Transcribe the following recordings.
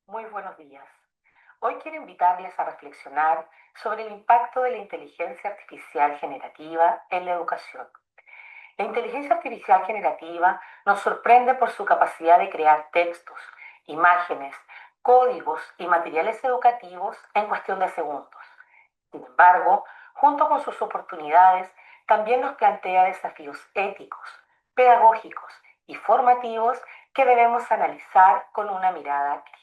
Muy buenos días. Hoy quiero invitarles a reflexionar sobre el impacto de la inteligencia artificial generativa en la educación. La inteligencia artificial generativa nos sorprende por su capacidad de crear textos, imágenes, códigos y materiales educativos en cuestión de segundos. Sin embargo, junto con sus oportunidades, también nos plantea desafíos éticos, pedagógicos y formativos que debemos analizar con una mirada crítica.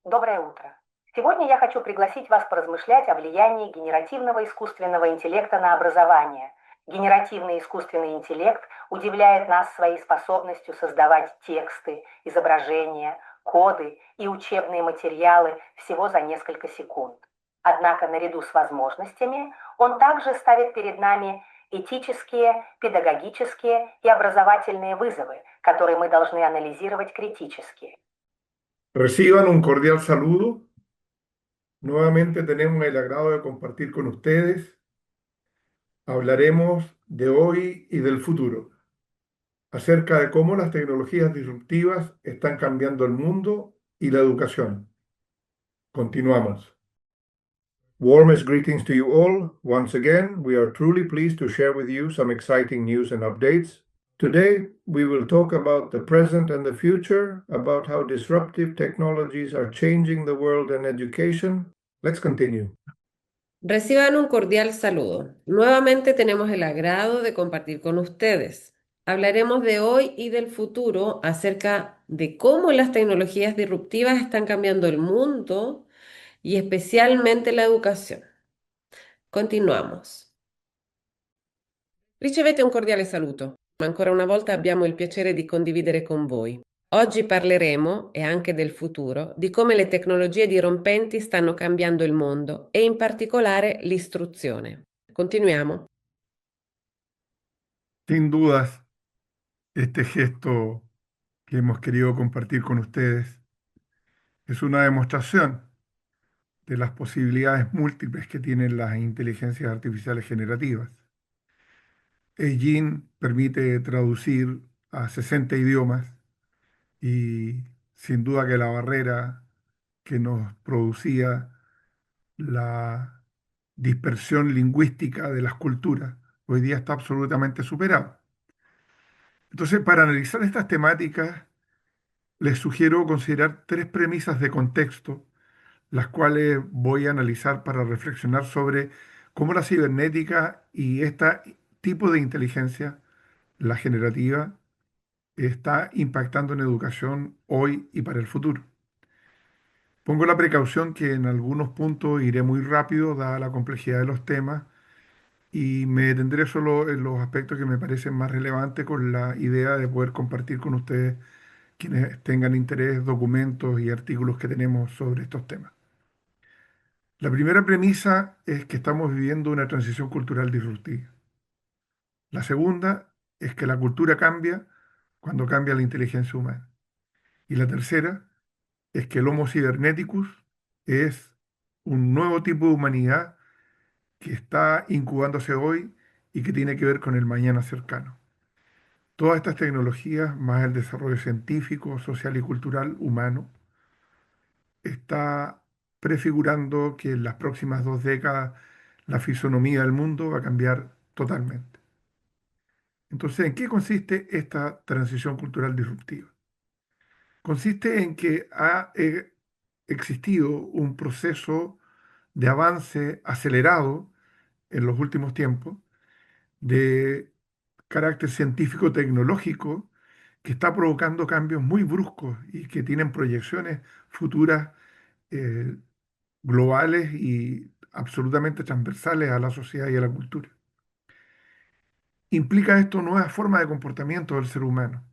Доброе утро. Сегодня я хочу пригласить вас поразмышлять о влиянии генеративного искусственного интеллекта на образование. Генеративный искусственный интеллект удивляет нас своей способностью создавать тексты, изображения, коды и учебные материалы всего за несколько секунд. Однако наряду с возможностями он также ставит перед нами этические, педагогические и образовательные вызовы, которые мы должны анализировать критически. Reciban un cordial saludo. Nuevamente tenemos el agrado de compartir con ustedes. Hablaremos de hoy y del futuro, acerca de cómo las tecnologías disruptivas están cambiando el mundo y la educación. Continuamos. Warmest greetings to you all. Once again, we are truly pleased to share with you some exciting news and updates. Today, we will talk about the present and the future, about how disruptive technologies are changing the world and education. Let's continue. Reciban un cordial saludo. Nuevamente tenemos el agrado de compartir con ustedes. Hablaremos de hoy y del futuro acerca de cómo las tecnologías disruptivas están cambiando el mundo y especialmente la educazione. Continuamos. Ricevete un cordiale saluto. Ancora una volta abbiamo il piacere di condividere con voi. Oggi parleremo, e anche del futuro, di come le tecnologie dirompenti stanno cambiando il mondo e in particolare l'istruzione. Continuiamo. Sin dudas, este gesto que hemos querido compartir con ustedes es una demostración de las posibilidades múltiples que tienen las inteligencias artificiales generativas. Engine permite traducir a 60 idiomas y sin duda que la barrera que nos producía la dispersión lingüística de las culturas hoy día está absolutamente superada. Entonces, para analizar estas temáticas, les sugiero considerar tres premisas de contexto, las cuales voy a analizar para reflexionar sobre cómo la cibernética y este tipo de inteligencia, la generativa, está impactando en educación hoy y para el futuro. Pongo la precaución que en algunos puntos iré muy rápido, dada la complejidad de los temas, y me detendré solo en los aspectos que me parecen más relevantes con la idea de poder compartir con ustedes, quienes tengan interés, documentos y artículos que tenemos sobre estos temas. La primera premisa es que estamos viviendo una transición cultural disruptiva. La segunda es que la cultura cambia cuando cambia la inteligencia humana. Y la tercera es que el Homo Cyberneticus es un nuevo tipo de humanidad que está incubándose hoy y que tiene que ver con el mañana cercano. Todas estas tecnologías, más el desarrollo científico, social y cultural humano, está prefigurando que en las próximas 2 décadas la fisonomía del mundo va a cambiar totalmente. Entonces, ¿en qué consiste esta transición cultural disruptiva? Consiste en que ha existido un proceso de avance acelerado en los últimos tiempos de carácter científico-tecnológico que está provocando cambios muy bruscos y que tienen proyecciones futuras eh, globales y absolutamente transversales a la sociedad y a la cultura. Implica esto nuevas formas de comportamiento del ser humano,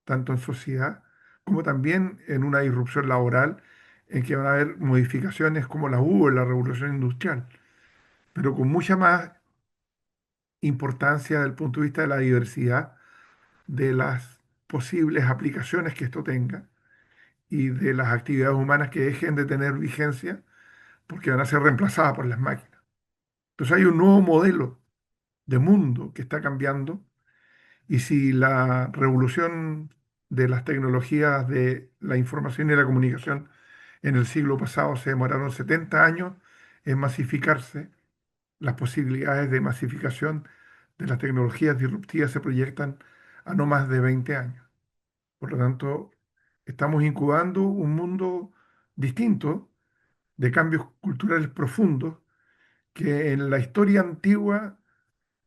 tanto en sociedad como también en una disrupción laboral en que van a haber modificaciones como las hubo en la revolución industrial, pero con mucha más importancia desde el punto de vista de la diversidad de las posibles aplicaciones que esto tenga y de las actividades humanas que dejen de tener vigencia porque van a ser reemplazadas por las máquinas. Entonces hay un nuevo modelo de mundo que está cambiando y si la revolución de las tecnologías de la información y la comunicación en el siglo pasado se demoraron 70 años en masificarse. Las posibilidades de masificación de las tecnologías disruptivas se proyectan a no más de 20 años. Por lo tanto, estamos incubando un mundo distinto de cambios culturales profundos que en la historia antigua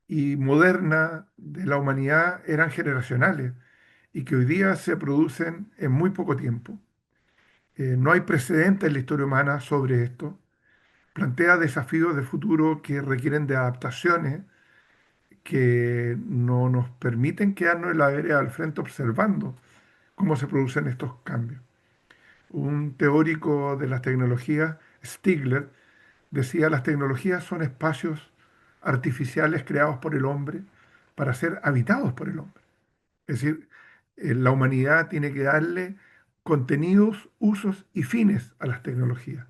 y moderna de la humanidad eran generacionales y que hoy día se producen en muy poco tiempo. No hay precedentes en la historia humana sobre esto. Plantea desafíos de futuro que requieren de adaptaciones que no nos permiten quedarnos en la vereda al frente observando cómo se producen estos cambios. Un teórico de las tecnologías, Stigler, decía, las tecnologías son espacios artificiales creados por el hombre para ser habitados por el hombre. Es decir, la humanidad tiene que darle contenidos, usos y fines a las tecnologías.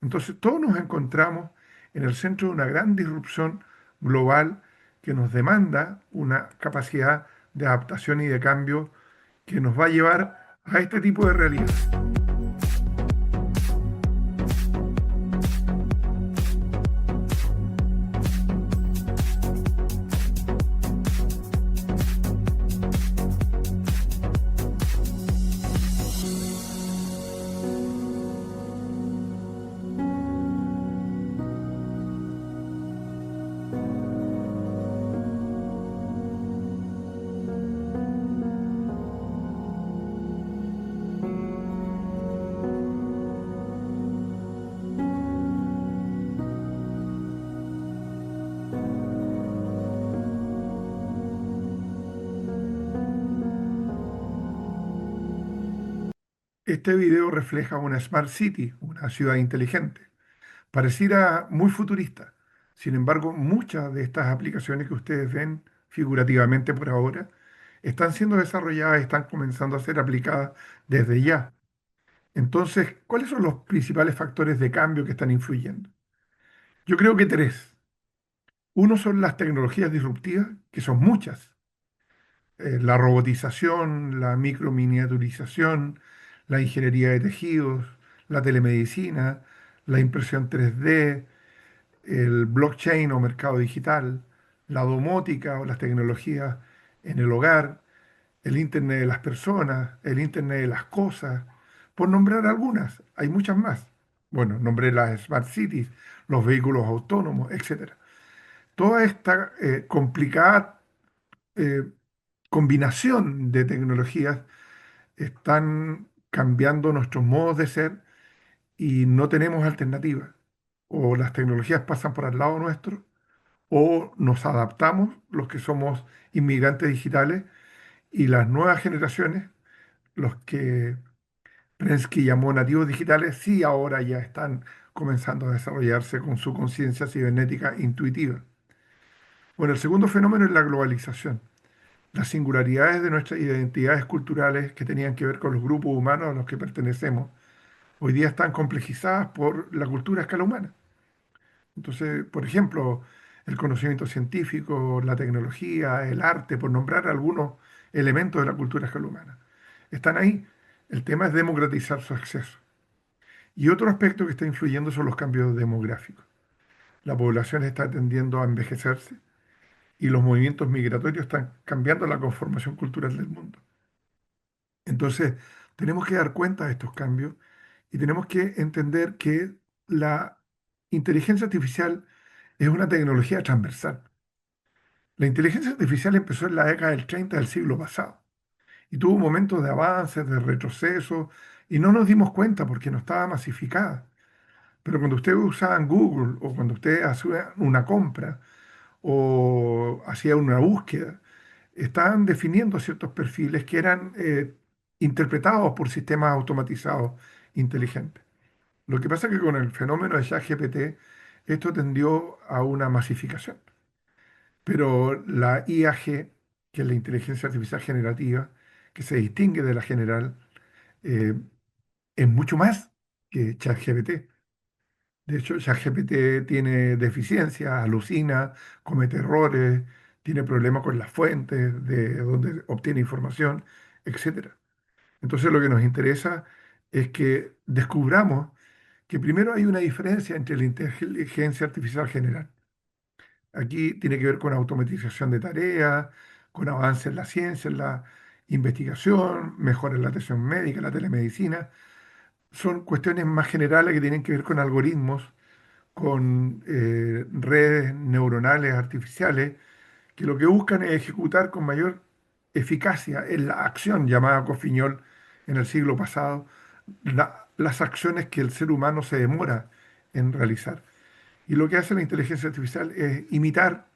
Entonces, todos nos encontramos en el centro de una gran disrupción global que nos demanda una capacidad de adaptación y de cambio que nos va a llevar a este tipo de realidad. Este video refleja una Smart City, una ciudad inteligente. Pareciera muy futurista. Sin embargo, muchas de estas aplicaciones que ustedes ven figurativamente por ahora están siendo desarrolladas y están comenzando a ser aplicadas desde ya. Entonces, ¿cuáles son los principales factores de cambio que están influyendo? Yo creo que tres. Uno son las tecnologías disruptivas, que son muchas. La robotización, la microminiaturización, la ingeniería de tejidos, la telemedicina, la impresión 3D, el blockchain o mercado digital, la domótica o las tecnologías en el hogar, el Internet de las personas, el Internet de las cosas, por nombrar algunas, hay muchas más. Bueno, nombré las Smart Cities, los vehículos autónomos, etcétera. Toda esta complicada eh, combinación de tecnologías están cambiando nuestros modos de ser y no tenemos alternativa. O las tecnologías pasan por al lado nuestro, o nos adaptamos los que somos inmigrantes digitales y las nuevas generaciones, los que Prensky llamó nativos digitales, sí ahora ya están comenzando a desarrollarse con su conciencia cibernética intuitiva. Bueno, el segundo fenómeno es la globalización. Las singularidades de nuestras identidades culturales que tenían que ver con los grupos humanos a los que pertenecemos, hoy día están complejizadas por la cultura a escala humana. Entonces, por ejemplo, el conocimiento científico, la tecnología, el arte, por nombrar algunos elementos de la cultura a escala humana, están ahí. El tema es democratizar su acceso. Y otro aspecto que está influyendo son los cambios demográficos. La población está tendiendo a envejecerse y los movimientos migratorios están cambiando la conformación cultural del mundo. Entonces, tenemos que dar cuenta de estos cambios y tenemos que entender que la inteligencia artificial es una tecnología transversal. La inteligencia artificial empezó en la década del 30 del siglo pasado y tuvo momentos de avances, de retroceso, y no nos dimos cuenta porque no estaba masificada. Pero cuando ustedes usaban Google o cuando ustedes hacían una compra o hacían una búsqueda, estaban definiendo ciertos perfiles que eran interpretados por sistemas automatizados inteligentes. Lo que pasa es que con el fenómeno de ChatGPT esto tendió a una masificación. Pero la IAG, que es la inteligencia artificial generativa, que se distingue de la general, eh, es mucho más que ChatGPT. De hecho, ChatGPT tiene deficiencias, alucina, comete errores, tiene problemas con las fuentes de donde obtiene información, etcétera. Entonces lo que nos interesa es que descubramos que primero hay una diferencia entre la inteligencia artificial general. Aquí tiene que ver con automatización de tareas, con avances en la ciencia, en la investigación, mejora en la atención médica, la telemedicina. Son cuestiones más generales que tienen que ver con algoritmos, con redes neuronales artificiales, que lo que buscan es ejecutar con mayor eficacia en la acción llamada Cofiñol en el siglo pasado, las acciones que el ser humano se demora en realizar. Y lo que hace la inteligencia artificial es imitar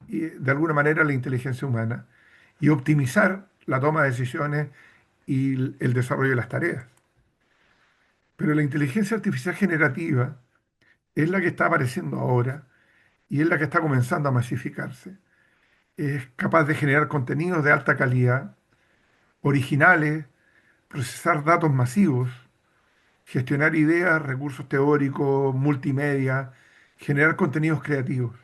de alguna manera la inteligencia humana y optimizar la toma de decisiones y el desarrollo de las tareas. Pero la inteligencia artificial generativa es la que está apareciendo ahora y es la que está comenzando a masificarse. Es capaz de generar contenidos de alta calidad, originales, procesar datos masivos, gestionar ideas, recursos teóricos, multimedia, generar contenidos creativos.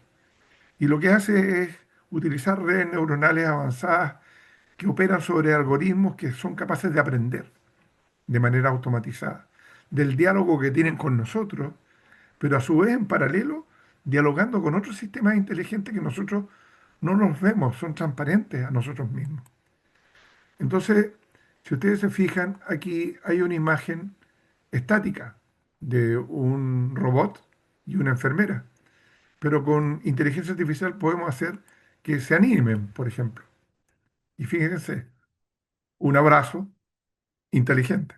Y lo que hace es utilizar redes neuronales avanzadas que operan sobre algoritmos que son capaces de aprender de manera automatizada, del diálogo que tienen con nosotros, pero a su vez en paralelo dialogando con otros sistemas inteligentes que nosotros no nos vemos, son transparentes a nosotros mismos. Entonces, si ustedes se fijan, aquí hay una imagen estática de un robot y una enfermera, pero con inteligencia artificial podemos hacer que se animen, por ejemplo. Y fíjense, un abrazo inteligente.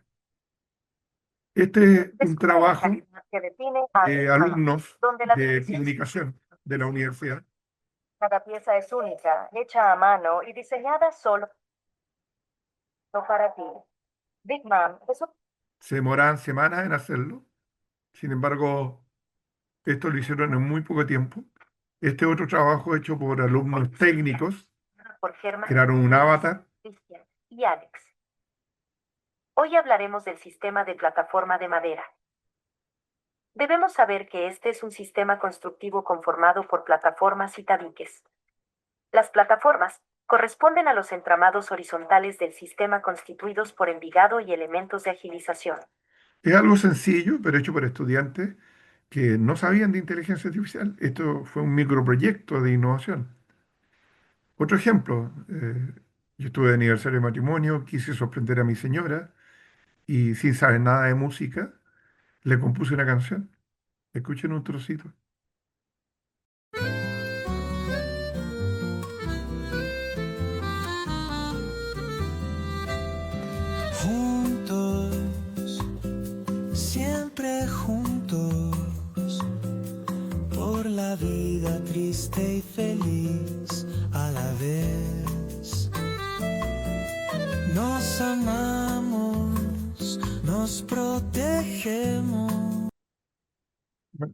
Este es un Descubre la trabajo calidad que define a de Big Man, alumnos donde la de decisión. comunicación de la universidad. Cada pieza es única, hecha a mano y diseñada solo para ti. Big Man es un Se demoraban semanas en hacerlo. Sin embargo, esto lo hicieron en muy poco tiempo. Este otro trabajo hecho por alumnos técnicos, por Germán, crearon un avatar. Cristian y Alex. Hoy hablaremos del sistema de plataforma de madera. Debemos saber que este es un sistema constructivo conformado por plataformas y tabiques. Las plataformas corresponden a los entramados horizontales del sistema constituidos por envigado y elementos de agilización. Es algo sencillo, pero hecho por estudiantes que no sabían de inteligencia artificial. Esto fue un microproyecto de innovación. Otro ejemplo, yo estuve de aniversario de matrimonio, quise sorprender a mi señora y sin saber nada de música, le compuse una canción. Escuchen un trocito. Juntos, siempre juntos, por la vida triste y feliz a la vez. Nos amamos, nos protegemos. Bueno,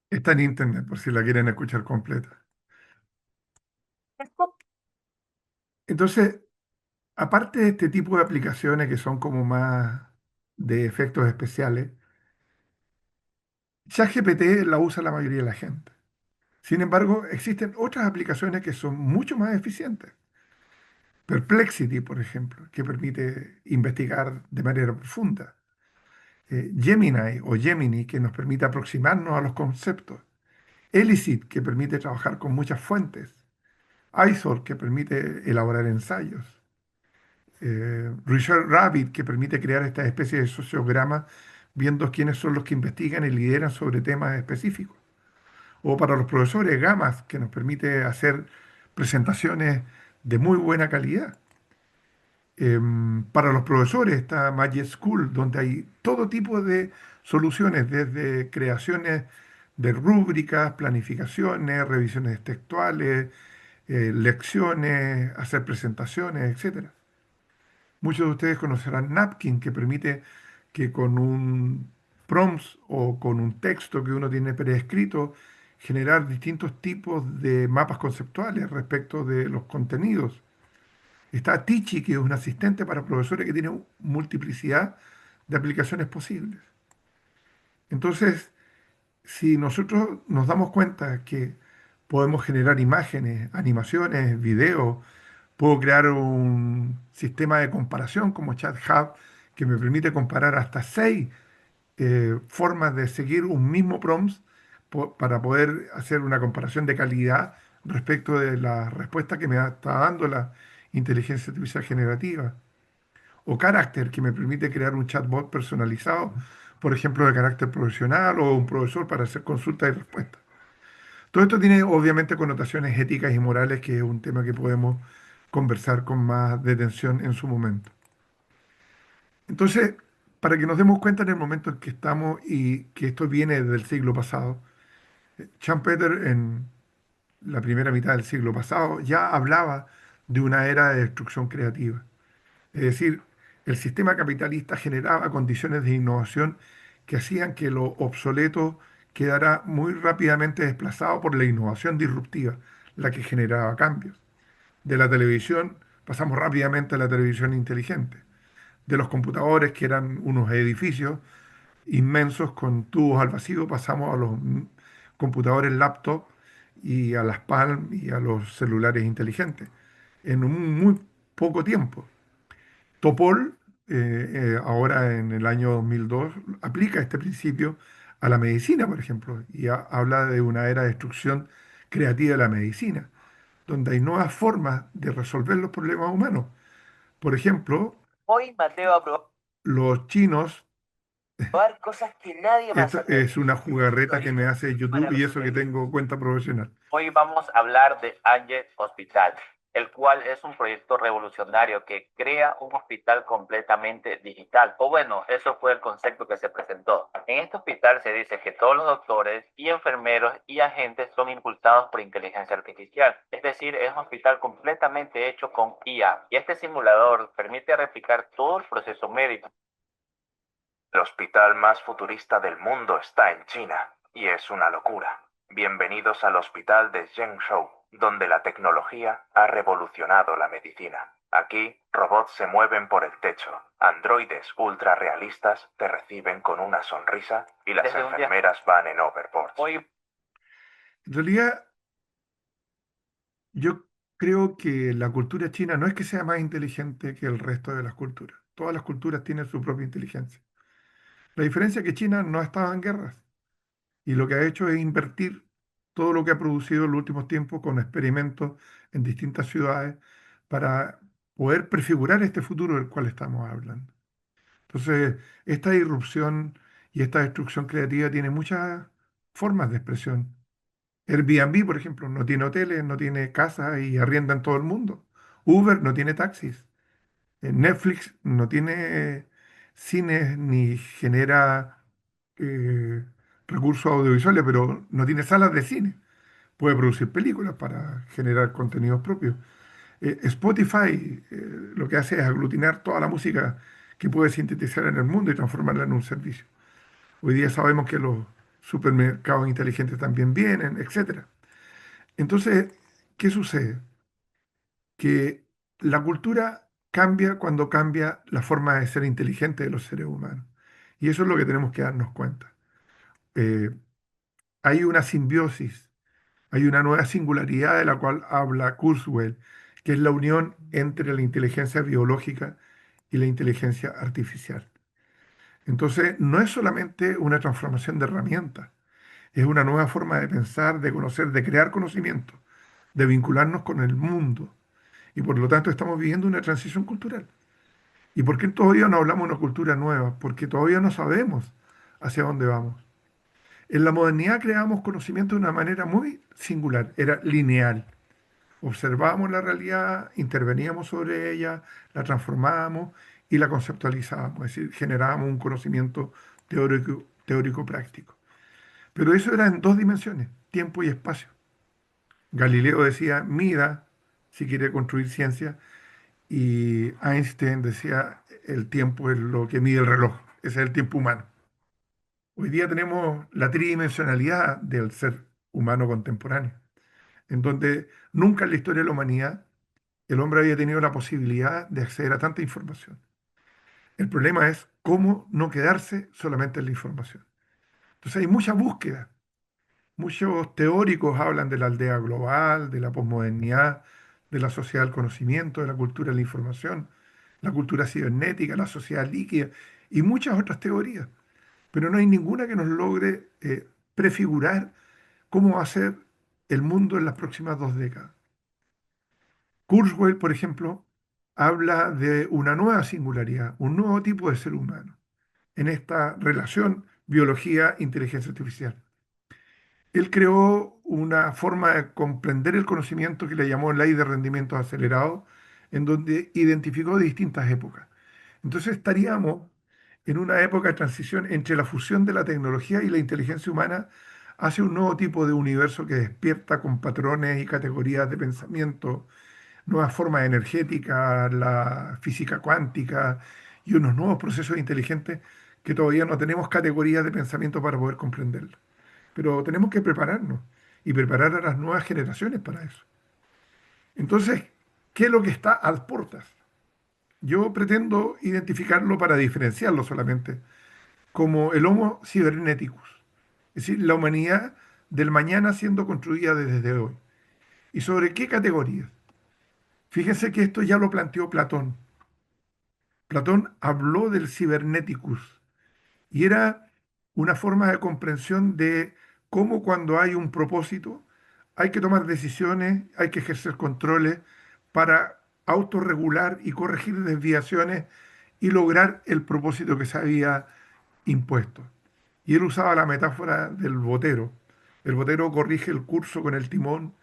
está en internet por si la quieren escuchar completa. Entonces, aparte de este tipo de aplicaciones que son como más de efectos especiales, ChatGPT la usa la mayoría de la gente. Sin embargo, existen otras aplicaciones que son mucho más eficientes. Perplexity, por ejemplo, que permite investigar de manera profunda. Gemini o Gemini, que nos permite aproximarnos a los conceptos. Elicit, que permite trabajar con muchas fuentes. Isor, que permite elaborar ensayos. Research Rabbit, que permite crear esta especie de sociogramas viendo quiénes son los que investigan y lideran sobre temas específicos. O para los profesores, Gamas, que nos permite hacer presentaciones de muy buena calidad. Para los profesores está Magic School, donde hay todo tipo de soluciones, desde creaciones de rúbricas, planificaciones, revisiones textuales, lecciones, hacer presentaciones, etcétera. Muchos de ustedes conocerán Napkin, que permite que con un prompt o con un texto que uno tiene preescrito, generar distintos tipos de mapas conceptuales respecto de los contenidos. Está Teachy, que es un asistente para profesores que tiene multiplicidad de aplicaciones posibles. Entonces, si nosotros nos damos cuenta que podemos generar imágenes, animaciones, videos, Puedo crear un sistema de comparación como ChatHub que me permite comparar hasta 6 formas de seguir un mismo prompt para poder hacer una comparación de calidad respecto de la respuesta que está dando la inteligencia artificial generativa. O Character, que me permite crear un chatbot personalizado, por ejemplo, de carácter profesional o un profesor para hacer consultas y respuestas. Todo esto tiene obviamente connotaciones éticas y morales, que es un tema que podemos conversar con más detención en su momento. Entonces, para que nos demos cuenta en el momento en que estamos y que esto viene del siglo pasado, Schumpeter en la primera mitad del siglo pasado ya hablaba de una era de destrucción creativa. Es decir, el sistema capitalista generaba condiciones de innovación que hacían que lo obsoleto quedara muy rápidamente desplazado por la innovación disruptiva, la que generaba cambios. De la televisión pasamos rápidamente a la televisión inteligente. De los computadores, que eran unos edificios inmensos con tubos al vacío, pasamos a los computadores laptop y a las Palm y a los celulares inteligentes en un muy poco tiempo. Topol, ahora en el año 2002, aplica este principio a la medicina, por ejemplo, y habla de una era de destrucción creativa de la medicina, donde hay nuevas formas de resolver los problemas humanos. Por ejemplo, Hoy Mateo va a los chinos, probar cosas que nadie más esto ha es una hecho. jugarreta que me hace Para YouTube y eso que resolver. tengo cuenta profesional. Hoy vamos a hablar de Ángel Hospital, el cual es un proyecto revolucionario que crea un hospital completamente digital. O bueno, eso fue el concepto que se presentó. En este hospital se dice que todos los doctores y enfermeros y agentes son impulsados por inteligencia artificial. Es decir, es un hospital completamente hecho con IA. Y este simulador permite replicar todo el proceso médico. El hospital más futurista del mundo está en China, y es una locura. Bienvenidos al hospital de Zhengzhou, donde la tecnología ha revolucionado la medicina. Aquí, robots se mueven por el techo, androides ultra realistas te reciben con una sonrisa y las Desde un día- enfermeras van en overboards. Hoy En realidad, yo creo que la cultura china no es que sea más inteligente que el resto de las culturas. Todas las culturas tienen su propia inteligencia. La diferencia es que China no ha estado en guerras y lo que ha hecho es invertir todo lo que ha producido en los últimos tiempos con experimentos en distintas ciudades para poder prefigurar este futuro del cual estamos hablando. Entonces, esta irrupción y esta destrucción creativa tiene muchas formas de expresión. Airbnb, por ejemplo, no tiene hoteles, no tiene casas y arrienda en todo el mundo. Uber no tiene taxis. Netflix no tiene cines ni genera eh, recursos audiovisuales, pero no tiene salas de cine. Puede producir películas para generar contenidos propios. Spotify lo que hace es aglutinar toda la música que puede sintetizar en el mundo y transformarla en un servicio. Hoy día sabemos que los supermercados inteligentes también vienen, etcétera. Entonces, ¿qué sucede? Que la cultura cambia cuando cambia la forma de ser inteligente de los seres humanos. Y eso es lo que tenemos que darnos cuenta. Eh, Hay una simbiosis, hay una nueva singularidad de la cual habla Kurzweil, que es la unión entre la inteligencia biológica y la inteligencia artificial. Entonces, no es solamente una transformación de herramientas, es una nueva forma de pensar, de conocer, de crear conocimiento, de vincularnos con el mundo. Y por lo tanto estamos viviendo una transición cultural. ¿Y por qué todavía no hablamos de una cultura nueva? Porque todavía no sabemos hacia dónde vamos. En la modernidad creábamos conocimiento de una manera muy singular, era lineal. Observábamos la realidad, interveníamos sobre ella, la transformábamos y la conceptualizábamos, es decir, generábamos un conocimiento teórico práctico. Pero eso era en 2 dimensiones, tiempo y espacio. Galileo decía, mida si quiere construir ciencia, y Einstein decía, el tiempo es lo que mide el reloj, ese es el tiempo humano. Hoy día tenemos la tridimensionalidad del ser humano contemporáneo, en donde nunca en la historia de la humanidad el hombre había tenido la posibilidad de acceder a tanta información. El problema es cómo no quedarse solamente en la información. Entonces hay mucha búsqueda. Muchos teóricos hablan de la aldea global, de la posmodernidad, de la sociedad del conocimiento, de la cultura de la información, la cultura cibernética, la sociedad líquida y muchas otras teorías. Pero no hay ninguna que nos logre prefigurar cómo va a ser el mundo en las próximas 2 décadas. Kurzweil, por ejemplo, habla de una nueva singularidad, un nuevo tipo de ser humano en esta relación biología-inteligencia artificial. Él creó una forma de comprender el conocimiento que le llamó ley de rendimientos acelerados, en donde identificó distintas épocas. Entonces estaríamos en una época de transición entre la fusión de la tecnología y la inteligencia humana hacia un nuevo tipo de universo que despierta con patrones y categorías de pensamiento, nuevas formas energéticas, la física cuántica y unos nuevos procesos inteligentes que todavía no tenemos categorías de pensamiento para poder comprenderlo. Pero tenemos que prepararnos y preparar a las nuevas generaciones para eso. Entonces, ¿qué es lo que está a las puertas? Yo pretendo identificarlo para diferenciarlo solamente como el Homo Cyberneticus, es decir, la humanidad del mañana siendo construida desde hoy. ¿Y sobre qué categorías? Fíjense que esto ya lo planteó Platón. Platón habló del Cyberneticus y era una forma de comprensión de cómo cuando hay un propósito hay que tomar decisiones, hay que ejercer controles para autorregular y corregir desviaciones y lograr el propósito que se había impuesto. Y él usaba la metáfora del botero. El botero corrige el curso con el timón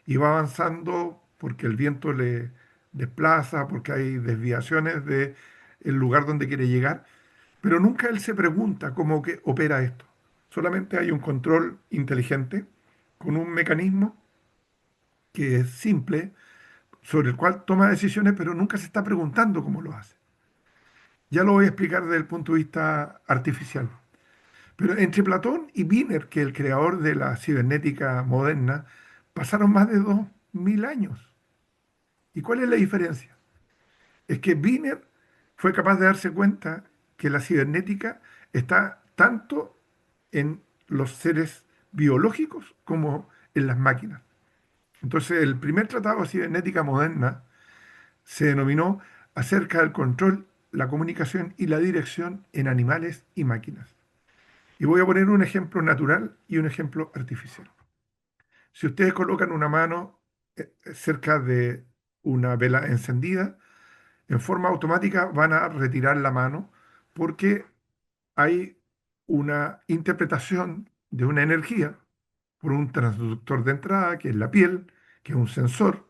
y va avanzando porque el viento le desplaza, porque hay desviaciones del lugar donde quiere llegar, pero nunca él se pregunta cómo que opera esto. Solamente hay un control inteligente con un mecanismo que es simple, sobre el cual toma decisiones, pero nunca se está preguntando cómo lo hace. Ya lo voy a explicar desde el punto de vista artificial. Pero entre Platón y Wiener, que es el creador de la cibernética moderna, pasaron más de 2000 años. ¿Y cuál es la diferencia? Es que Wiener fue capaz de darse cuenta que la cibernética está tanto en los seres biológicos como en las máquinas. Entonces, el primer tratado de cibernética moderna se denominó acerca del control, la comunicación y la dirección en animales y máquinas. Y voy a poner un ejemplo natural y un ejemplo artificial. Si ustedes colocan una mano cerca de una vela encendida, en forma automática van a retirar la mano porque hay una interpretación de una energía por un transductor de entrada, que es la piel, que es un sensor,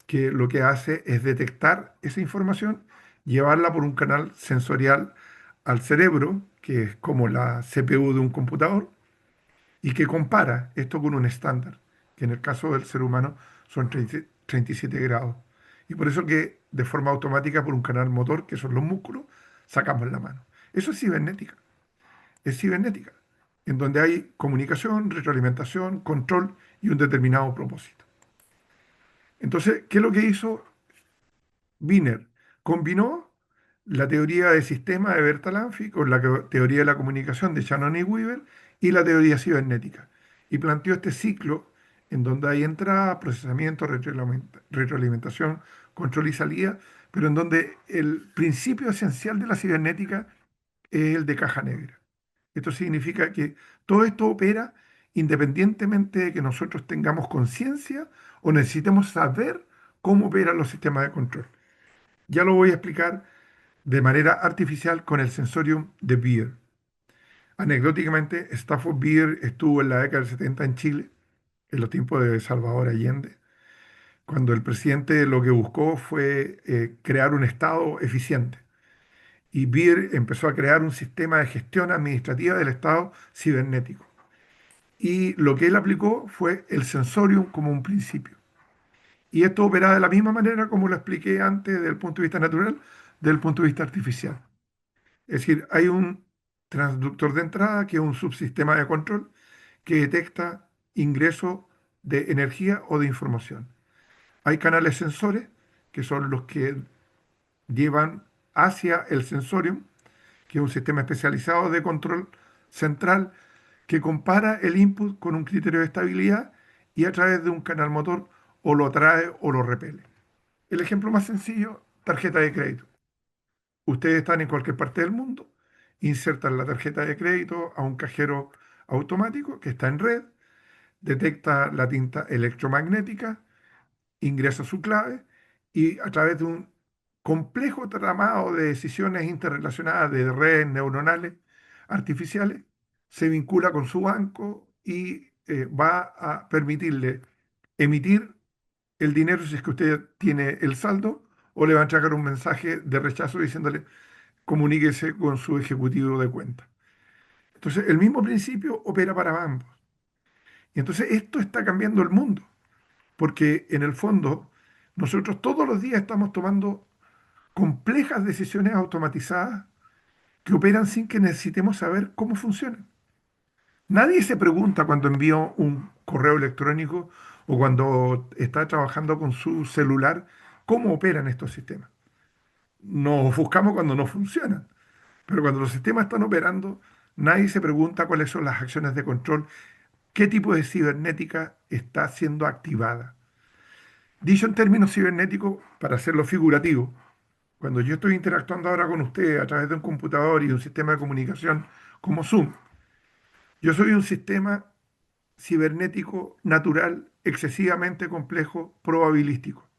que lo que hace es detectar esa información, llevarla por un canal sensorial al cerebro, que es como la CPU de un computador, y que compara esto con un estándar, que en el caso del ser humano son 37 grados. Y por eso que de forma automática por un canal motor, que son los músculos, sacamos la mano. Eso es cibernética, en donde hay comunicación, retroalimentación, control y un determinado propósito. Entonces, ¿qué es lo que hizo Wiener? Combinó la teoría de sistema de Bertalanffy con la teoría de la comunicación de Shannon y Weaver y la teoría cibernética. Y planteó este ciclo en donde hay entrada, procesamiento, retroalimentación, control y salida, pero en donde el principio esencial de la cibernética es el de caja negra. Esto significa que todo esto opera independientemente de que nosotros tengamos conciencia o necesitemos saber cómo operan los sistemas de control. Ya lo voy a explicar de manera artificial con el sensorium de Beer. Anecdóticamente, Stafford Beer estuvo en la década del 70 en Chile, en los tiempos de Salvador Allende, cuando el presidente lo que buscó fue crear un Estado eficiente. Y Beer empezó a crear un sistema de gestión administrativa del Estado cibernético. Y lo que él aplicó fue el sensorium como un principio. Y esto opera de la misma manera como lo expliqué antes desde el punto de vista natural, desde el punto de vista artificial. Es decir, hay un transductor de entrada que es un subsistema de control que detecta ingreso de energía o de información. Hay canales sensores que son los que llevan hacia el sensorium, que es un sistema especializado de control central que compara el input con un criterio de estabilidad y a través de un canal motor o lo atrae o lo repele. El ejemplo más sencillo, tarjeta de crédito. Ustedes están en cualquier parte del mundo, insertan la tarjeta de crédito a un cajero automático que está en red, detecta la tinta electromagnética, ingresa su clave y a través de un complejo tramado de decisiones interrelacionadas de redes neuronales artificiales, se vincula con su banco y va a permitirle emitir el dinero si es que usted tiene el saldo o le va a entregar un mensaje de rechazo diciéndole comuníquese con su ejecutivo de cuenta. Entonces, el mismo principio opera para ambos. Y entonces esto está cambiando el mundo, porque en el fondo nosotros todos los días estamos tomando complejas decisiones automatizadas que operan sin que necesitemos saber cómo funcionan. Nadie se pregunta cuando envía un correo electrónico o cuando está trabajando con su celular cómo operan estos sistemas. Nos ofuscamos cuando no funcionan, pero cuando los sistemas están operando, nadie se pregunta cuáles son las acciones de control, qué tipo de cibernética está siendo activada. Dicho en términos cibernéticos, para hacerlo figurativo, cuando yo estoy interactuando ahora con usted a través de un computador y un sistema de comunicación como Zoom, yo soy un sistema cibernético natural excesivamente complejo, probabilístico.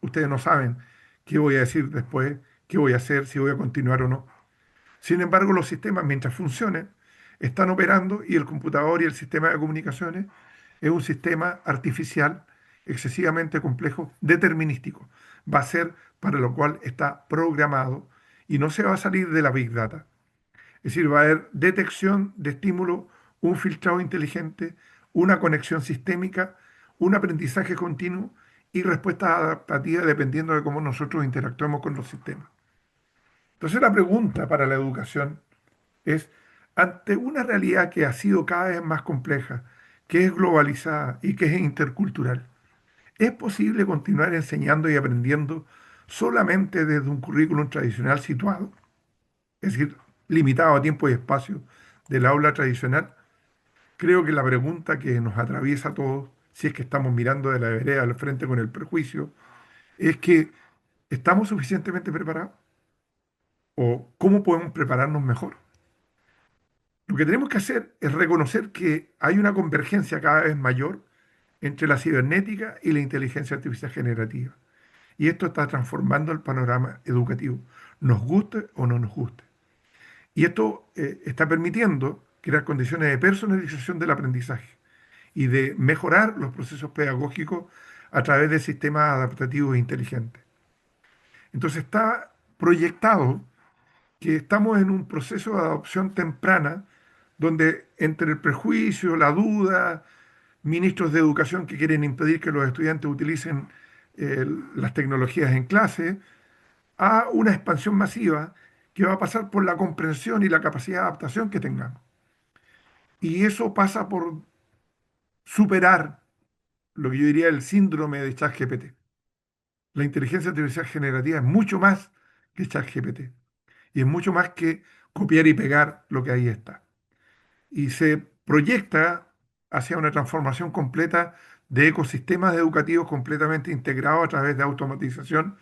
Ustedes no saben qué voy a decir después, qué voy a hacer, si voy a continuar o no. Sin embargo, los sistemas, mientras funcionen, están operando y el computador y el sistema de comunicaciones es un sistema artificial excesivamente complejo, determinístico. Va a ser para lo cual está programado y no se va a salir de la Big Data. Es decir, va a haber detección de estímulo, un filtrado inteligente, una conexión sistémica, un aprendizaje continuo y respuestas adaptativas dependiendo de cómo nosotros interactuemos con los sistemas. Entonces la pregunta para la educación es, ante una realidad que ha sido cada vez más compleja, que es globalizada y que es intercultural, ¿es posible continuar enseñando y aprendiendo solamente desde un currículum tradicional situado, es decir, limitado a tiempo y espacio del aula tradicional? Creo que la pregunta que nos atraviesa a todos, si es que estamos mirando de la vereda al frente con el prejuicio, es que ¿estamos suficientemente preparados? ¿O cómo podemos prepararnos mejor? Lo que tenemos que hacer es reconocer que hay una convergencia cada vez mayor entre la cibernética y la inteligencia artificial generativa. Y esto está transformando el panorama educativo, nos guste o no nos guste. Y esto está permitiendo crear condiciones de personalización del aprendizaje y de mejorar los procesos pedagógicos a través de sistemas adaptativos e inteligentes. Entonces está proyectado que estamos en un proceso de adopción temprana donde entre el prejuicio, la duda, ministros de educación que quieren impedir que los estudiantes utilicen las tecnologías en clase, a una expansión masiva que va a pasar por la comprensión y la capacidad de adaptación que tengamos. Y eso pasa por superar lo que yo diría el síndrome de ChatGPT. La inteligencia artificial generativa es mucho más que ChatGPT y es mucho más que copiar y pegar lo que ahí está. Y se proyecta hacia una transformación completa de ecosistemas educativos completamente integrados a través de automatización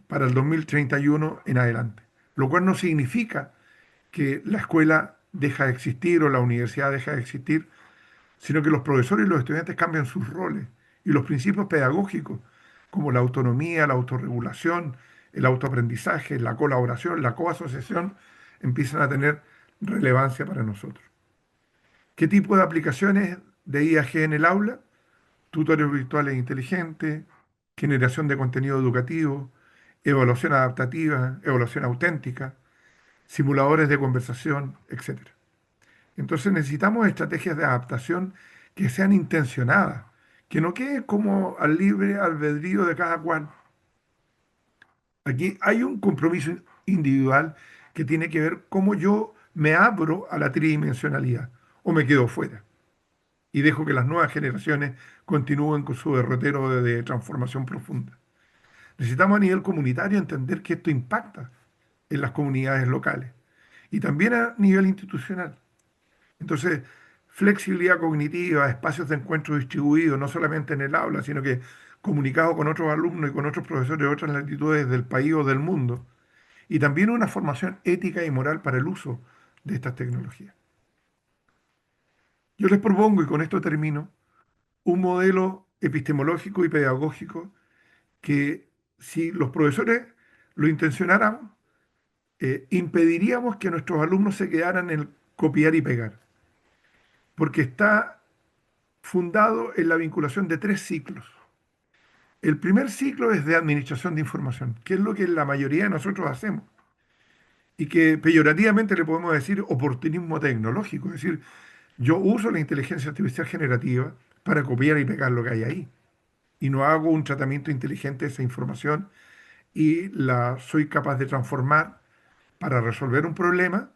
para el 2031 en adelante. Lo cual no significa que la escuela deja de existir o la universidad deja de existir, sino que los profesores y los estudiantes cambian sus roles y los principios pedagógicos, como la autonomía, la autorregulación, el autoaprendizaje, la colaboración, la coasociación, empiezan a tener relevancia para nosotros. ¿Qué tipo de aplicaciones de IAG en el aula? Tutores virtuales inteligentes, generación de contenido educativo, evaluación adaptativa, evaluación auténtica, simuladores de conversación, etcétera. Entonces necesitamos estrategias de adaptación que sean intencionadas, que no quede como al libre albedrío de cada cual. Aquí hay un compromiso individual que tiene que ver cómo yo me abro a la tridimensionalidad o me quedo fuera y dejo que las nuevas generaciones continúen con su derrotero de transformación profunda. Necesitamos a nivel comunitario entender que esto impacta en las comunidades locales y también a nivel institucional. Entonces, flexibilidad cognitiva, espacios de encuentro distribuidos, no solamente en el aula, sino que comunicado con otros alumnos y con otros profesores de otras latitudes del país o del mundo. Y también una formación ética y moral para el uso de estas tecnologías. Yo les propongo, y con esto termino, un modelo epistemológico y pedagógico que si los profesores lo intencionáramos, impediríamos que nuestros alumnos se quedaran en copiar y pegar, porque está fundado en la vinculación de tres ciclos. El primer ciclo es de administración de información, que es lo que la mayoría de nosotros hacemos y que peyorativamente le podemos decir oportunismo tecnológico, es decir, yo uso la inteligencia artificial generativa para copiar y pegar lo que hay ahí y no hago un tratamiento inteligente de esa información y la soy capaz de transformar para resolver un problema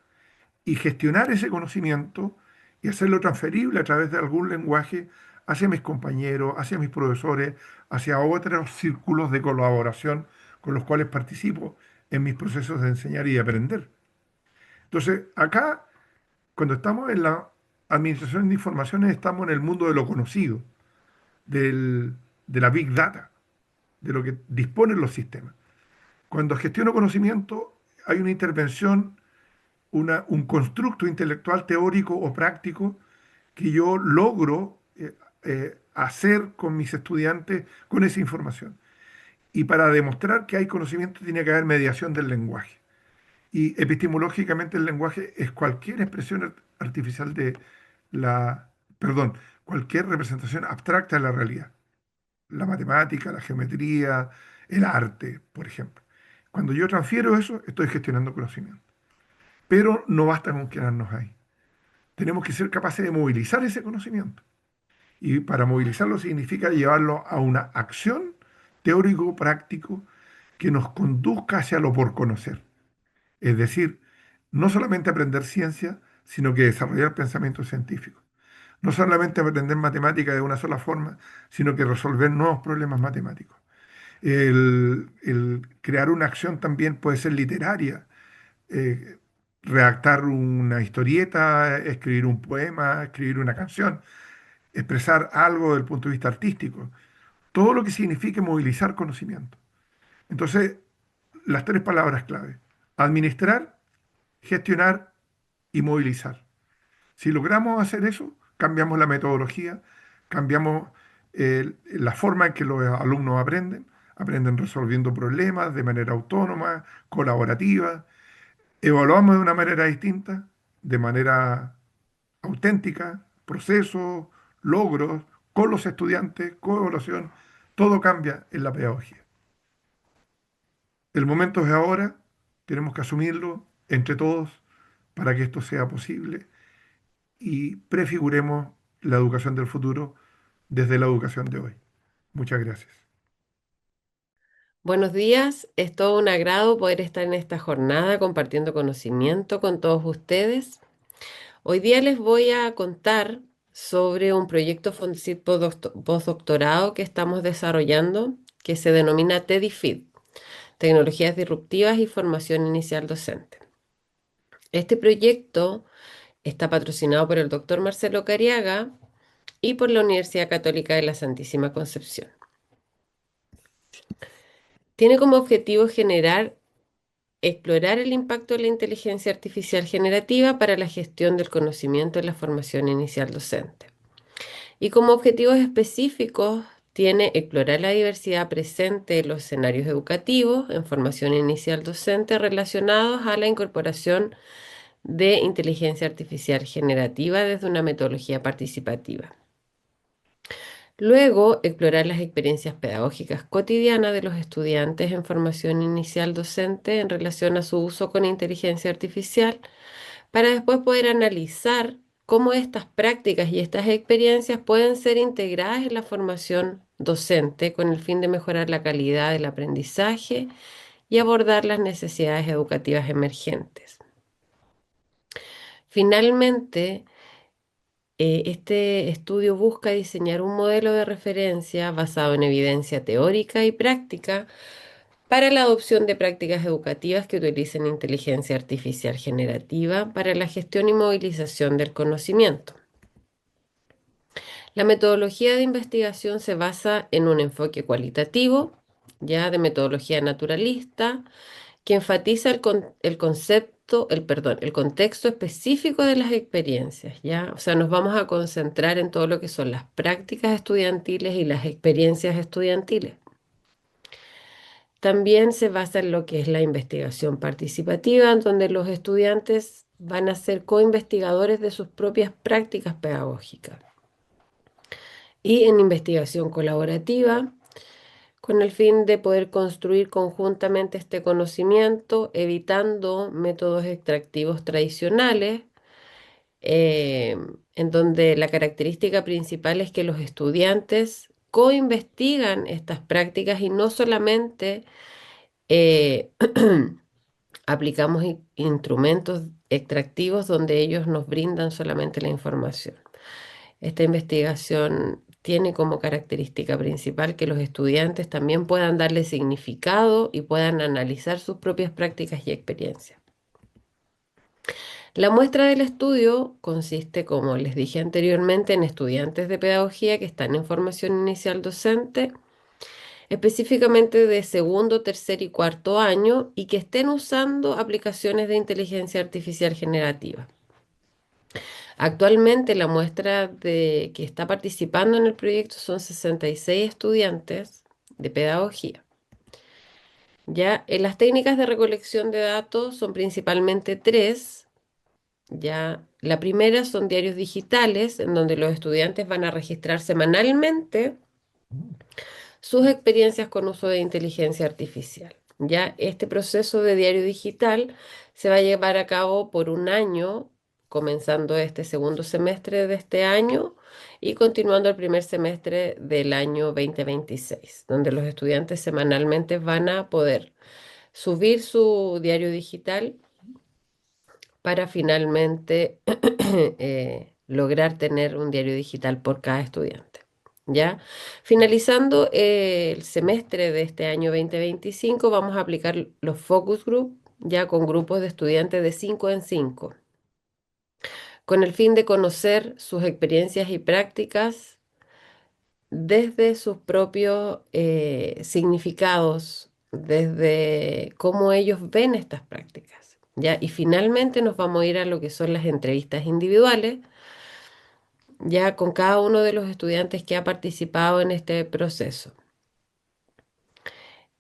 y gestionar ese conocimiento y hacerlo transferible a través de algún lenguaje hacia mis compañeros, hacia mis profesores, hacia otros círculos de colaboración con los cuales participo en mis procesos de enseñar y de aprender. Entonces, acá, cuando estamos en la administración de informaciones, estamos en el mundo de lo conocido, de la big data, de lo que disponen los sistemas. Cuando gestiono conocimiento, hay una intervención, un constructo intelectual teórico o práctico que yo logro hacer con mis estudiantes con esa información. Y para demostrar que hay conocimiento tiene que haber mediación del lenguaje. Y epistemológicamente el lenguaje es cualquier expresión artificial de la, perdón, cualquier representación abstracta de la realidad. La matemática, la geometría, el arte, por ejemplo. Cuando yo transfiero eso, estoy gestionando conocimiento. Pero no basta con quedarnos ahí. Tenemos que ser capaces de movilizar ese conocimiento. Y para movilizarlo significa llevarlo a una acción teórico-práctico que nos conduzca hacia lo por conocer. Es decir, no solamente aprender ciencia, sino que desarrollar pensamiento científico. No solamente aprender matemática de una sola forma, sino que resolver nuevos problemas matemáticos. El crear una acción también puede ser literaria, eh, redactar una historieta, escribir un poema, escribir una canción, expresar algo desde el punto de vista artístico. Todo lo que signifique movilizar conocimiento. Entonces, las tres palabras clave: administrar, gestionar y movilizar. Si logramos hacer eso, cambiamos la metodología, cambiamos la forma en que los alumnos aprenden, aprenden resolviendo problemas de manera autónoma, colaborativa, evaluamos de una manera distinta, de manera auténtica, procesos, logros, con los estudiantes, coevaluación, todo cambia en la pedagogía. El momento es ahora, tenemos que asumirlo entre todos para que esto sea posible y prefiguremos la educación del futuro desde la educación de hoy. Muchas gracias. Buenos días, es todo un agrado poder estar en esta jornada compartiendo conocimiento con todos ustedes. Hoy día les voy a contar sobre un proyecto Fondesit postdoctorado que estamos desarrollando que se denomina TEDIFID, Tecnologías Disruptivas y Formación Inicial Docente. Este proyecto está patrocinado por el doctor Marcelo Cariaga y por la Universidad Católica de la Santísima Concepción. Tiene como objetivo explorar el impacto de la inteligencia artificial generativa para la gestión del conocimiento en la formación inicial docente. Y como objetivos específicos tiene explorar la diversidad presente en los escenarios educativos en formación inicial docente relacionados a la incorporación de inteligencia artificial generativa desde una metodología participativa. Luego, explorar las experiencias pedagógicas cotidianas de los estudiantes en formación inicial docente en relación a su uso con inteligencia artificial, para después poder analizar cómo estas prácticas y estas experiencias pueden ser integradas en la formación docente con el fin de mejorar la calidad del aprendizaje y abordar las necesidades educativas emergentes. Finalmente, este estudio busca diseñar un modelo de referencia basado en evidencia teórica y práctica para la adopción de prácticas educativas que utilicen inteligencia artificial generativa para la gestión y movilización del conocimiento. La metodología de investigación se basa en un enfoque cualitativo, ya de metodología naturalista, que enfatiza el concepto, el contexto específico de las experiencias, ¿ya? O sea, nos vamos a concentrar en todo lo que son las prácticas estudiantiles y las experiencias estudiantiles. También se basa en lo que es la investigación participativa, en donde los estudiantes van a ser coinvestigadores de sus propias prácticas pedagógicas. Y en investigación colaborativa, con el fin de poder construir conjuntamente este conocimiento, evitando métodos extractivos tradicionales, eh, en donde la característica principal es que los estudiantes coinvestigan estas prácticas y no solamente eh, aplicamos instrumentos extractivos donde ellos nos brindan solamente la información. Esta investigación tiene como característica principal que los estudiantes también puedan darle significado y puedan analizar sus propias prácticas y experiencias. La muestra del estudio consiste, como les dije anteriormente, en estudiantes de pedagogía que están en formación inicial docente, específicamente de segundo, tercer y cuarto año, y que estén usando aplicaciones de inteligencia artificial generativa. Actualmente la muestra que está participando en el proyecto son 66 estudiantes de pedagogía. Ya, las técnicas de recolección de datos son principalmente tres. Ya, la primera son diarios digitales, en donde los estudiantes van a registrar semanalmente sus experiencias con uso de inteligencia artificial. Ya, este proceso de diario digital se va a llevar a cabo por un año, comenzando este segundo semestre de este año y continuando el primer semestre del año 2026, donde los estudiantes semanalmente van a poder subir su diario digital para finalmente lograr tener un diario digital por cada estudiante. ¿Ya? Finalizando el semestre de este año 2025, vamos a aplicar los focus group, ya con grupos de estudiantes de 5 en 5, con el fin de conocer sus experiencias y prácticas desde sus propios significados, desde cómo ellos ven estas prácticas. ¿Ya? Y finalmente nos vamos a ir a lo que son las entrevistas individuales, ya con cada uno de los estudiantes que ha participado en este proceso.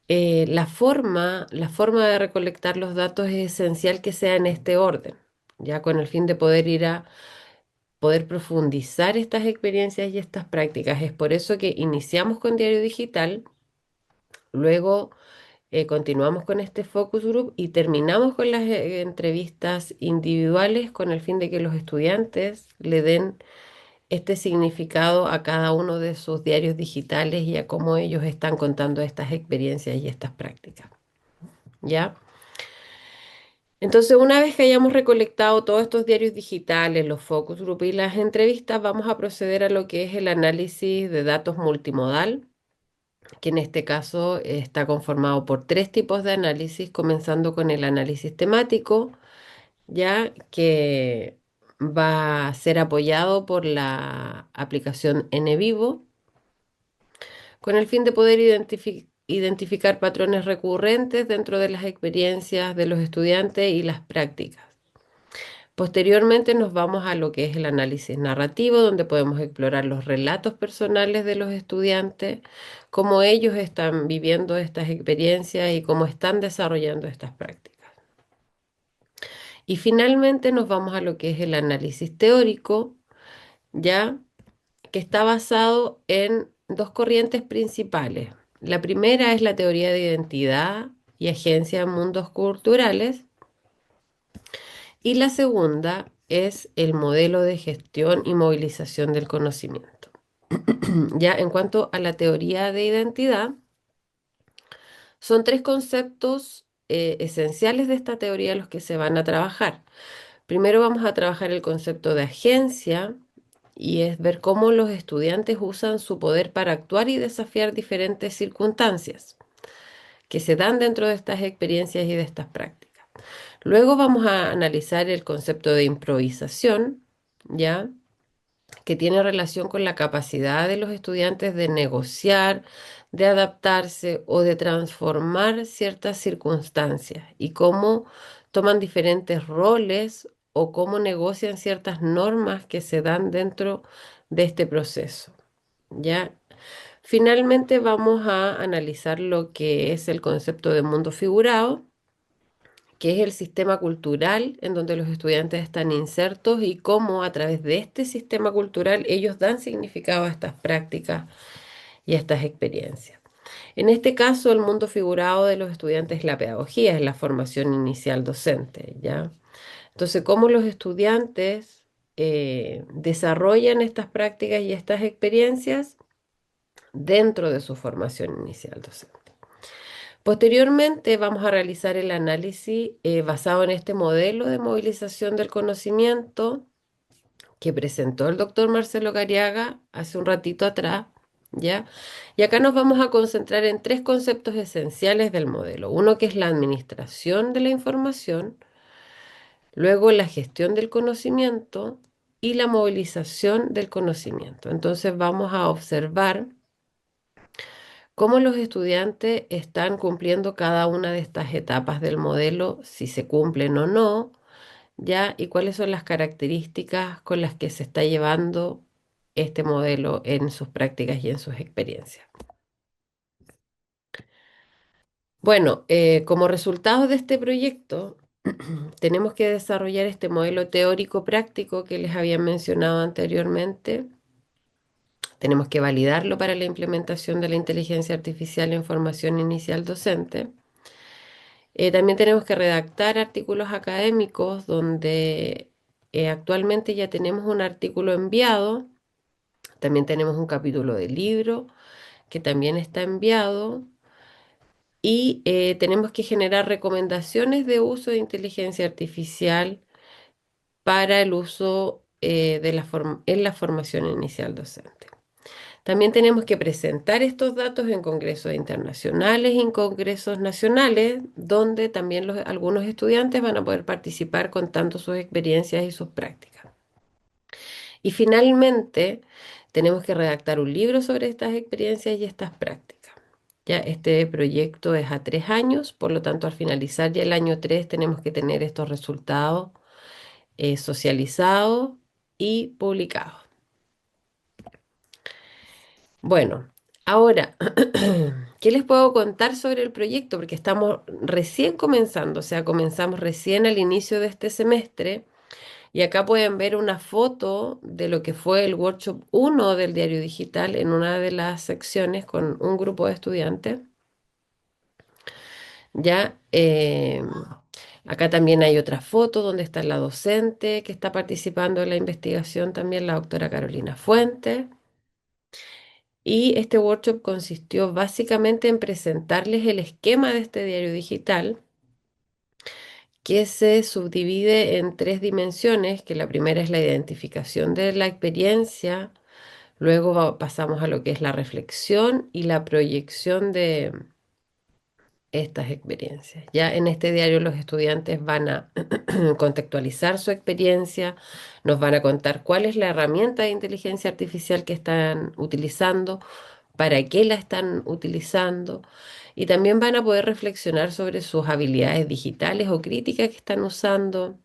La forma de recolectar los datos es esencial que sea en este orden, ya con el fin de poder profundizar estas experiencias y estas prácticas. Es por eso que iniciamos con diario digital, luego continuamos con este focus group y terminamos con las entrevistas individuales con el fin de que los estudiantes le den este significado a cada uno de sus diarios digitales y a cómo ellos están contando estas experiencias y estas prácticas. ¿Ya? Entonces, una vez que hayamos recolectado todos estos diarios digitales, los focus group y las entrevistas, vamos a proceder a lo que es el análisis de datos multimodal, que en este caso está conformado por tres tipos de análisis, comenzando con el análisis temático, ya que va a ser apoyado por la aplicación NVivo, con el fin de poder identificar patrones recurrentes dentro de las experiencias de los estudiantes y las prácticas. Posteriormente nos vamos a lo que es el análisis narrativo, donde podemos explorar los relatos personales de los estudiantes, cómo ellos están viviendo estas experiencias y cómo están desarrollando estas prácticas. Y finalmente nos vamos a lo que es el análisis teórico, ya que está basado en dos corrientes principales. La primera es la teoría de identidad y agencia en mundos culturales, y la segunda es el modelo de gestión y movilización del conocimiento. Ya en cuanto a la teoría de identidad, son tres conceptos esenciales de esta teoría los que se van a trabajar. Primero vamos a trabajar el concepto de agencia, y es ver cómo los estudiantes usan su poder para actuar y desafiar diferentes circunstancias que se dan dentro de estas experiencias y de estas prácticas. Luego vamos a analizar el concepto de improvisación, ¿ya? que tiene relación con la capacidad de los estudiantes de negociar, de adaptarse o de transformar ciertas circunstancias y cómo toman diferentes roles o cómo negocian ciertas normas que se dan dentro de este proceso. ¿Ya? Finalmente vamos a analizar lo que es el concepto de mundo figurado, que es el sistema cultural en donde los estudiantes están insertos y cómo a través de este sistema cultural ellos dan significado a estas prácticas y a estas experiencias. En este caso, el mundo figurado de los estudiantes es la pedagogía, es la formación inicial docente, ¿ya? Entonces, cómo los estudiantes desarrollan estas prácticas y estas experiencias dentro de su formación inicial docente. Posteriormente vamos a realizar el análisis basado en este modelo de movilización del conocimiento que presentó el doctor Marcelo Cariaga hace un ratito atrás, ¿ya? Y acá nos vamos a concentrar en tres conceptos esenciales del modelo. Uno que es la administración de la información, luego la gestión del conocimiento y la movilización del conocimiento. Entonces vamos a observar cómo los estudiantes están cumpliendo cada una de estas etapas del modelo, si se cumplen o no, ¿ya? Y cuáles son las características con las que se está llevando este modelo en sus prácticas y en sus experiencias. Bueno, como resultado de este proyecto, tenemos que desarrollar este modelo teórico práctico que les había mencionado anteriormente. Tenemos que validarlo para la implementación de la inteligencia artificial en formación inicial docente. También tenemos que redactar artículos académicos donde actualmente ya tenemos un artículo enviado, también tenemos un capítulo de libro que también está enviado y tenemos que generar recomendaciones de uso de inteligencia artificial para el uso en la formación inicial docente. También tenemos que presentar estos datos en congresos internacionales y en congresos nacionales, donde también algunos estudiantes van a poder participar contando sus experiencias y sus prácticas. Y finalmente, tenemos que redactar un libro sobre estas experiencias y estas prácticas. Ya este proyecto es a 3 años, por lo tanto, al finalizar ya el año 3 tenemos que tener estos resultados socializados y publicados. Bueno, ahora, ¿qué les puedo contar sobre el proyecto? Porque estamos recién comenzando, o sea, comenzamos recién al inicio de este semestre y acá pueden ver una foto de lo que fue el workshop 1 del diario digital en una de las secciones con un grupo de estudiantes. Ya, acá también hay otra foto donde está la docente que está participando en la investigación también, la doctora Carolina Fuentes. Y este workshop consistió básicamente en presentarles el esquema de este diario digital, que se subdivide en 3 dimensiones, que la primera es la identificación de la experiencia, luego pasamos a lo que es la reflexión y la proyección de estas experiencias. Ya en este diario los estudiantes van a contextualizar su experiencia, nos van a contar cuál es la herramienta de inteligencia artificial que están utilizando, para qué la están utilizando y también van a poder reflexionar sobre sus habilidades digitales o críticas que están usando,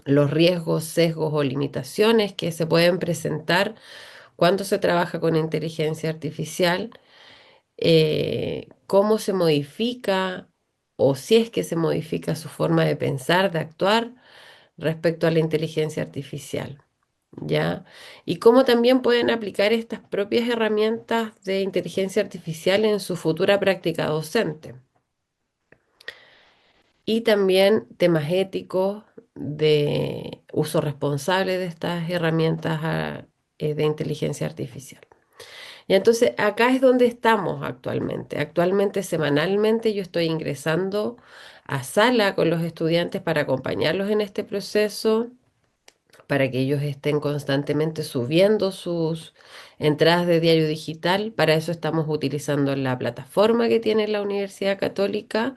los riesgos, sesgos o limitaciones que se pueden presentar cuando se trabaja con inteligencia artificial, cómo se modifica o si es que se modifica su forma de pensar, de actuar respecto a la inteligencia artificial. ¿Ya? Y cómo también pueden aplicar estas propias herramientas de inteligencia artificial en su futura práctica docente. Y también temas éticos de uso responsable de estas herramientas de inteligencia artificial. Y entonces acá es donde estamos actualmente. Actualmente, semanalmente, yo estoy ingresando a sala con los estudiantes para acompañarlos en este proceso, para que ellos estén constantemente subiendo sus entradas de diario digital. Para eso estamos utilizando la plataforma que tiene la Universidad Católica,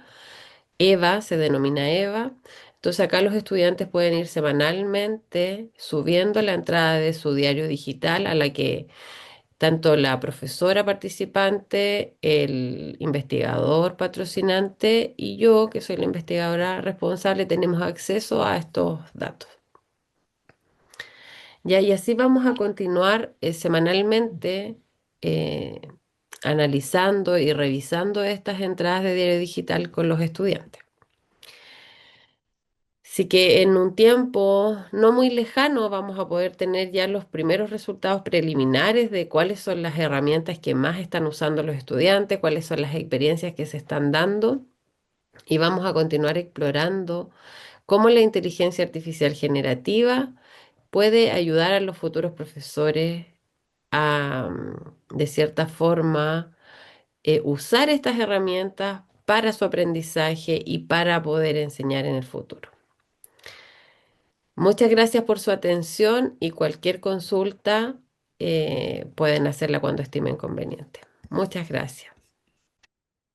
EVA, se denomina EVA. Entonces acá los estudiantes pueden ir semanalmente subiendo la entrada de su diario digital a la que tanto la profesora participante, el investigador patrocinante y yo, que soy la investigadora responsable, tenemos acceso a estos datos. Ya, y así vamos a continuar semanalmente eh, analizando y revisando estas entradas de diario digital con los estudiantes. Así que en un tiempo no muy lejano vamos a poder tener ya los primeros resultados preliminares de cuáles son las herramientas que más están usando los estudiantes, cuáles son las experiencias que se están dando y vamos a continuar explorando cómo la inteligencia artificial generativa puede ayudar a los futuros profesores a, de cierta forma, usar estas herramientas para su aprendizaje y para poder enseñar en el futuro. Muchas gracias por su atención y cualquier consulta pueden hacerla cuando estimen conveniente. Muchas gracias.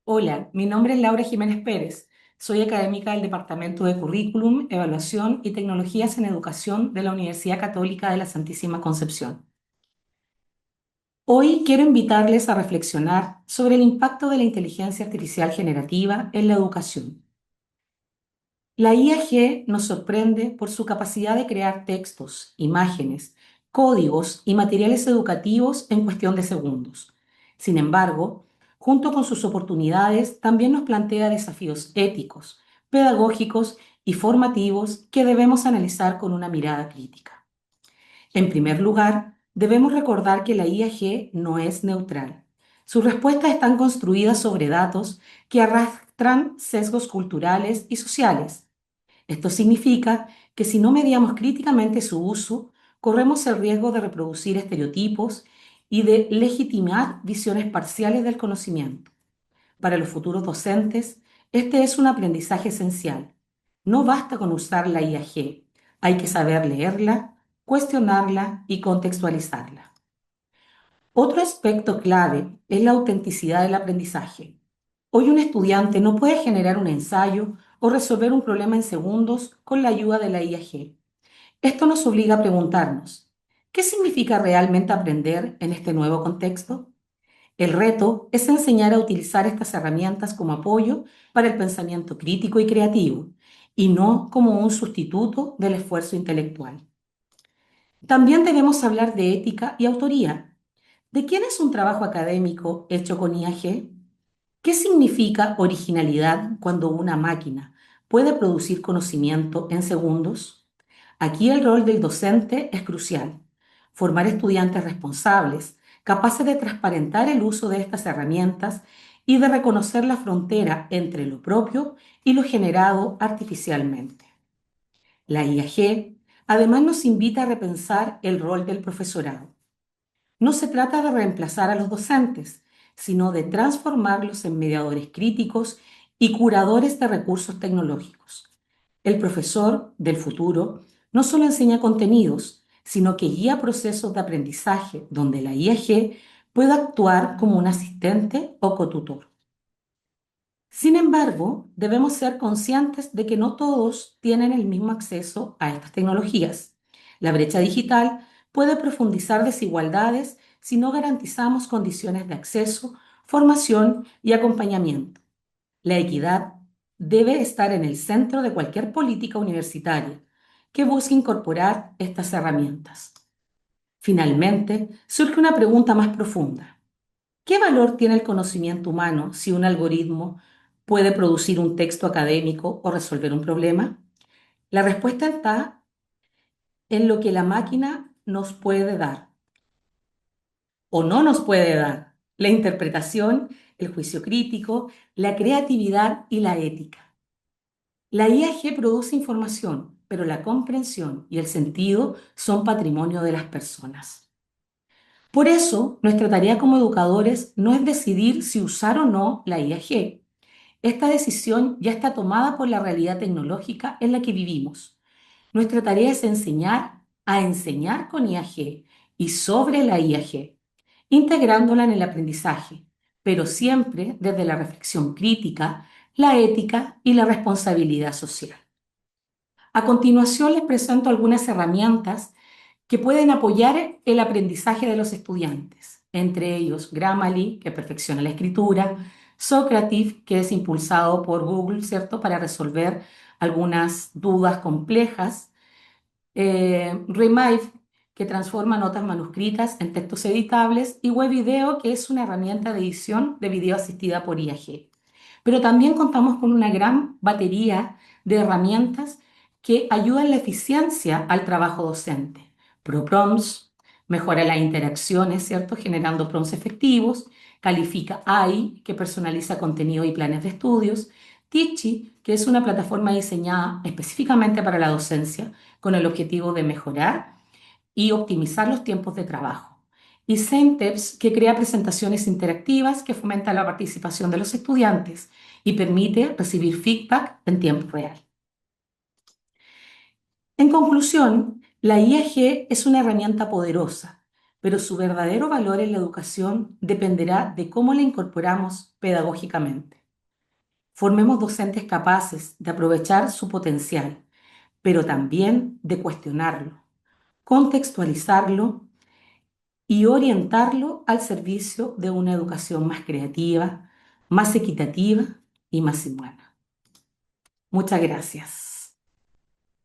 Hola, mi nombre es Laura Jiménez Pérez. Soy académica del Departamento de Currículum, Evaluación y Tecnologías en Educación de la Universidad Católica de la Santísima Concepción. Hoy quiero invitarles a reflexionar sobre el impacto de la inteligencia artificial generativa en la educación. La IAG nos sorprende por su capacidad de crear textos, imágenes, códigos y materiales educativos en cuestión de segundos. Sin embargo, junto con sus oportunidades, también nos plantea desafíos éticos, pedagógicos y formativos que debemos analizar con una mirada crítica. En primer lugar, debemos recordar que la IAG no es neutral. Sus respuestas están construidas sobre datos que arrastran sesgos culturales y sociales. Esto significa que si no mediamos críticamente su uso, corremos el riesgo de reproducir estereotipos y de legitimar visiones parciales del conocimiento. Para los futuros docentes, este es un aprendizaje esencial. No basta con usar la IAG, hay que saber leerla, cuestionarla y contextualizarla. Otro aspecto clave es la autenticidad del aprendizaje. Hoy un estudiante no puede generar un ensayo o resolver un problema en segundos con la ayuda de la IAG. Esto nos obliga a preguntarnos, ¿qué significa realmente aprender en este nuevo contexto? El reto es enseñar a utilizar estas herramientas como apoyo para el pensamiento crítico y creativo, y no como un sustituto del esfuerzo intelectual. También debemos hablar de ética y autoría. ¿De quién es un trabajo académico hecho con IAG? ¿Qué significa originalidad cuando una máquina puede producir conocimiento en segundos? Aquí el rol del docente es crucial. Formar estudiantes responsables, capaces de transparentar el uso de estas herramientas y de reconocer la frontera entre lo propio y lo generado artificialmente. La IAG además nos invita a repensar el rol del profesorado. No se trata de reemplazar a los docentes, sino de transformarlos en mediadores críticos y curadores de recursos tecnológicos. El profesor del futuro no solo enseña contenidos, sino que guía procesos de aprendizaje donde la IAG puede actuar como un asistente o cotutor. Sin embargo, debemos ser conscientes de que no todos tienen el mismo acceso a estas tecnologías. La brecha digital puede profundizar desigualdades si no garantizamos condiciones de acceso, formación y acompañamiento. La equidad debe estar en el centro de cualquier política universitaria que busque incorporar estas herramientas. Finalmente, surge una pregunta más profunda. ¿Qué valor tiene el conocimiento humano si un algoritmo puede producir un texto académico o resolver un problema? La respuesta está en lo que la máquina nos puede dar o no nos puede dar: la interpretación, el juicio crítico, la creatividad y la ética. La IAG produce información, pero la comprensión y el sentido son patrimonio de las personas. Por eso, nuestra tarea como educadores no es decidir si usar o no la IAG. Esta decisión ya está tomada por la realidad tecnológica en la que vivimos. Nuestra tarea es enseñar a enseñar con IAG y sobre la IAG, integrándola en el aprendizaje, pero siempre desde la reflexión crítica, la ética y la responsabilidad social. A continuación les presento algunas herramientas que pueden apoyar el aprendizaje de los estudiantes, entre ellos Grammarly, que perfecciona la escritura, Socrative, que es impulsado por Google, ¿cierto?, para resolver algunas dudas complejas, Remive, que transforma notas manuscritas en textos editables, y WebVideo, que es una herramienta de edición de video asistida por IAG. Pero también contamos con una gran batería de herramientas que ayudan la eficiencia al trabajo docente. ProPrompts mejora las interacciones, ¿cierto?, generando prompts efectivos. Califica AI, que personaliza contenido y planes de estudios. Teachy, que es una plataforma diseñada específicamente para la docencia con el objetivo de mejorar y optimizar los tiempos de trabajo. Y Senteps, que crea presentaciones interactivas que fomentan la participación de los estudiantes y permite recibir feedback en tiempo real. En conclusión, la IAG es una herramienta poderosa, pero su verdadero valor en la educación dependerá de cómo la incorporamos pedagógicamente. Formemos docentes capaces de aprovechar su potencial, pero también de cuestionarlo, contextualizarlo y orientarlo al servicio de una educación más creativa, más equitativa y más humana. Muchas gracias.